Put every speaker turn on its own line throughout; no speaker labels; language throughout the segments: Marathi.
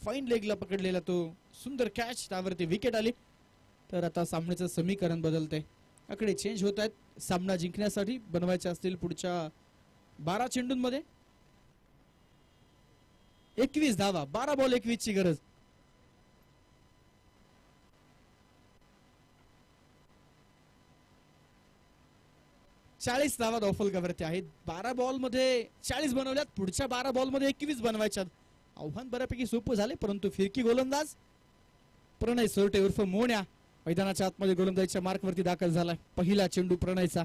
फाईन लेगला पकडलेला तो सुंदर कॅच, त्यावरती विकेट आली. तर आता सामन्याचं समीकरण बदलतंय, आकडे चेंज होत आहेत. सामना जिंकण्यासाठी बनवायचे असतील पुढच्या 12 चेंडूंमध्ये 21 धावा, 12 बॉल 21 ची गरज. चाळीस धावा धावफलकावरती आहेत. 12 बॉल मध्ये 40 बनवल्यात, पुढच्या 12 बॉल मध्ये 21 बनवायच्यात. आव्हान बऱ्यापैकी सोपं झाले, परंतु फिरकी गोलंदाज प्रणय सोरटे उर्फ मोन्या मैदानाच्या आतमध्ये गोलंदाजीच्या मार्कवरती दाखल झालाय. पहिला चेंडू प्रणयचा,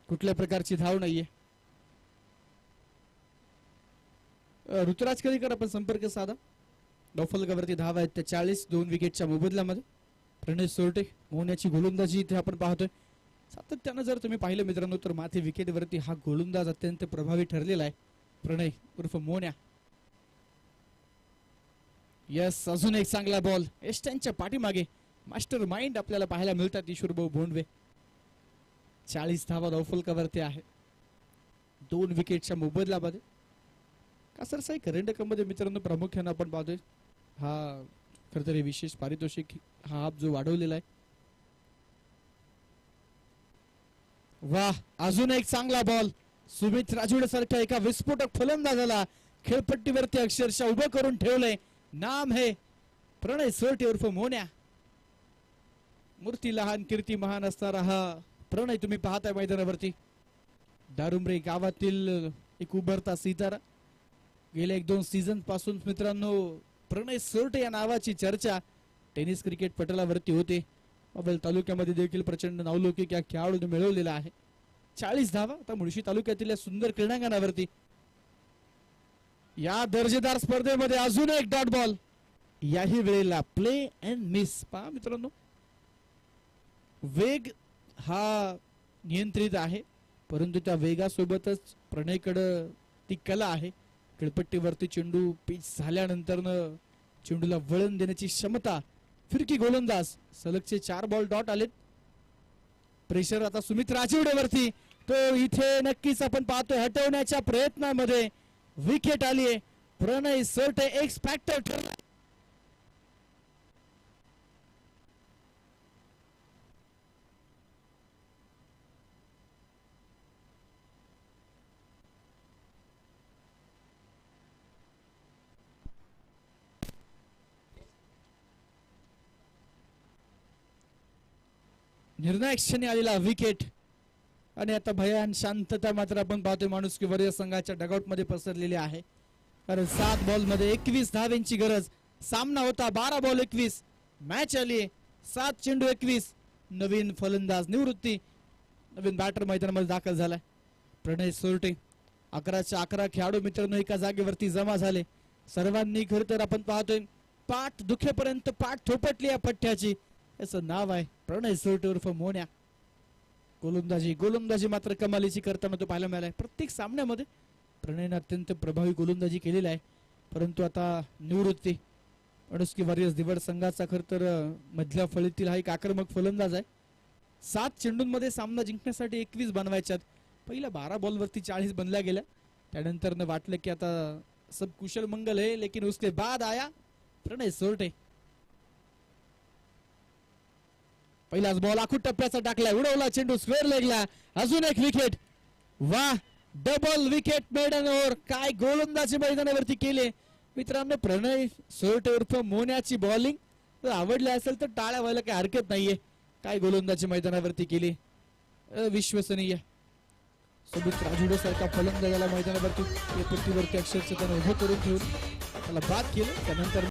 कुठल्या प्रकारची धाव नाहीये. ऋतुराज कधीकर आपण संपर्क साधा. धावफलकावरती धाव आहेत त्या 40, 2 विकेटच्या मोबदल्यामध्ये. प्रणय सोरटे मोन्याची गोलंदाजी इथे आपण पाहतोय. सातत्यानं जर तुम्ही पाहिलं मित्रांनो तर माथे विकेटवरती हा गोलंदाज अत्यंत प्रभावी ठरलेला आहे, प्रणय उर्फ मोन्या. यस, अजून एक चांगला बॉल. एस्टनच्या पाठीमागे मास्टर माइंड आपल्याला पाहायला मिळतात, ईश्वरभाऊ भोंडवे. 40 धावा धावफलकावरती आहे, 2 विकेटच्या मोबदल्यामध्ये. कासरसाई करंडक मध्ये मित्रांनो प्रामुख्यानं आपण पाहतोय हा खरंतर विशेष पारितोषिक हा जो वाढवलेला आहे. वाह, अजून एक चांगला बॉल. सुमित राजुडे सारख्या एका विस्फोटक फलंदाजाला खेळपट्टीवरती अक्षरशः उभं करून ठेवलंय. नाम है प्रणय सोरटे उर्फ मोन्या. मूर्ती लहान कीर्ती महान असणारा हा प्रणय तुम्ही पाहताय मैदानावरती. दारुंबरे गावातील एक उभरता सितारा. गेल्या 1-2 सीझन पासून मित्रांनो प्रणय सोरटे या नावाची चर्चा टेनिस क्रिकेट पटलावरती होते. मोबाईल तालुक्यामध्ये देखील प्रचंड नावलौकिक या खेळाडूने मिळवलेला आहे. 40 धावा आता मुळशी तालुक्यातील या सुंदर क्रीडांगणावरती. या दर्जेदार स्पर्धेमध्ये अजून एक डॉट बॉल. याही वेळेला प्ले अँड मिस. पहा मित्रांनो, वेग हा नियंत्रित आहे, परंतु त्या वेगासोबतच प्रणयकडे ती कला आहे. खेळपट्टीवरती चेंडू पिच झाल्यानंतर चेंडूला वळण देण्याची क्षमता. फिरकी गोलंदाज, सलगचे 4 बॉल डॉट आलेत. प्रेशर आता सुमित राजुडेवरती, तो इथे नक्कीच आपण पाहतोय हटवण्याच्या प्रयत्नामध्ये विकेट आली आहे. प्रणय सोरटे एक्स फॅक्टर ठरला. निर्णायक क्षणी आलेला विकेट. आणि आता भयान शांतता मात्र आपण पाहतोय माणुसकी वर्य संघाच्या डगआउट मध्ये पसरलेली आहे. कारण 7 बॉल मध्ये 21 धावांची गरज. सामना होता 12 बॉल 21. मॅच आली 7 चेंडू 21. नवीन फलंदाज निवृत्ती, नवीन बॅटर मैदानामध्ये दाखल झालाय. प्रणय सोरटे. 11च्या 11 खेळाडू मित्रांनो एका जागेवरती जमा झाले. सर्वांनी खर तर आपण पाहतोय पाठ दुखेपर्यंत पाठ थोपटली या पठ्ठ्याची. याचं नाव आहे प्रणय सोरटे उर्फ मोन्या. गोलंदाजी मात्र कमालीची करताना तो पाहायला मिळालाय. प्रत्येक सामन्यामध्ये प्रणयने अत्यंत प्रभावी गोलंदाजी केलेली आहे, परंतु आता निवृत्ती. माणुसकी वॉरियर्स दिवड संघाचा खर तर मधल्या फळीतील हा एक आक्रमक फलंदाज आहे. 7 चेंडूंमध्ये सामना जिंकण्यासाठी 21 बनवायच्यात. पहिल्या 12 बॉलवरती 40 बनल्या गेल्या. त्यानंतर वाटलं की आता सब कुशल मंगल है, लेकिन उसके बाद आया प्रणय सोरटे. पहिलाच बॉल आखूड टप्प्याचा टाकला, उडवला चेंडू स्क्वेअर लेगला. अजून एक विकेट. वाह, डबल विकेट मेडन ओव्हर. काय गोलंदाजी मैदानावरती केले मित्रांनो. प्रणय सोरटे उर्फ मोन्याची बॉलिंग जर आवडली असेल तर टाळ्या व्हायला काही हरकत नाहीये. काय गोलंदाजी मैदानावरती केली, अविश्वसनीय. सुमित राजुडे सारखा फलंदाजाला मैदानावरती पट्टीवरती अक्षरशः त्याने उभं करून ठेवून त्याला बाद केलं. त्यानंतर